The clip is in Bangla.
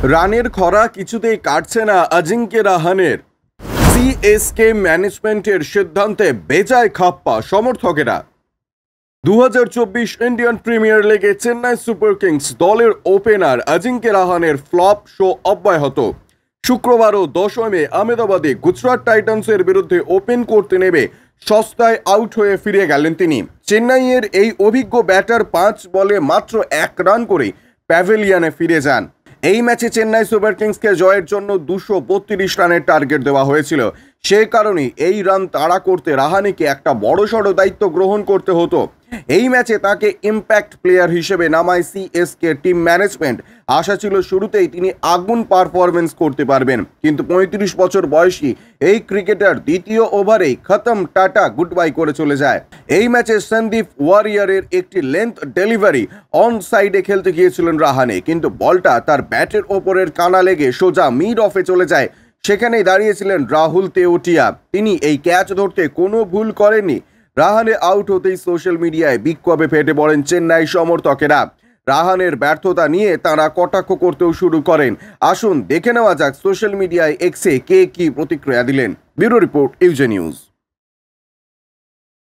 রানের খরা কিছুতেই কাটছে না অজিঙ্ক্য রাহানের। সিএসকে ম্যানেজমেন্টের সিদ্ধান্তে বেজায় খাপ্পা সমর্থকেরা। 2024 ইন্ডিয়ান প্রিমিয়ার লিগে চেন্নাই সুপার কিংস দলের ওপেনার অজিঙ্ক্য রাহানের ফ্লপ শো অব্যাহত। শুক্রবারও 10 মে আহমেদাবাদে গুজরাট টাইটান্সের বিরুদ্ধে ওপেন করতে নেমে সস্তায় আউট হয়ে ফিরে গেলেন তিনি। চেন্নাইয়ের এই অভিজ্ঞ ব্যাটার 5 বলে মাত্র 1 রান করে প্যাভিলিয়নে ফিরে যান। এই ম্যাচে চেন্নাই সুপার কিংসকে জয়ের জন্য 232 রানের টার্গেট দেওয়া হয়েছিল। সে কারণেই এই রান তাড়া করতে রাহানেকে একটা বড়সড় দায়িত্ব গ্রহণ করতে হতো। এই ম্যাচে তাকে ইম্প্যাক্ট প্লেয়ার হিসেবে নামায় সিএসকে টিম ম্যানেজমেন্ট। আশা ছিল শুরুতেই তিনি আগুন পারফরমেন্স করতে পারবেন, কিন্তু 35 বছর বয়সী এই ক্রিকেটার দ্বিতীয় ওভারেই খতম টাটা গুড বাই করে চলে যায়। এই ম্যাচে সন্দীপ ওয়ারিয়ারের একটি লেন্থ ডেলিভারি অন সাইডে খেলতে গিয়েছিলেন রাহানে, কিন্তু বলটা তার ব্যাটের ওপরের কানা লেগে সোজা মিড অফে চলে যায়। সেখানেই দাঁড়িয়েছিলেন রাহুল তেওটিয়া, তিনি এই ক্যাচ ধরতে কোনো ভুল করেননি। রাহানে আউট হতেই সোশ্যাল মিডিয়ায় বিক্ষোভে ফেটে পড়েন চেন্নাই সমর্থকেরা। রাহানের ব্যর্থতা নিয়ে তারা কটাক্ষ করতেও শুরু করেন। আসুন দেখে নেওয়া যাক সোশ্যাল মিডিয়ায় এক্সে কে কি প্রতিক্রিয়া দিলেন। ব্যুরো রিপোর্ট ইউজে নিউজ।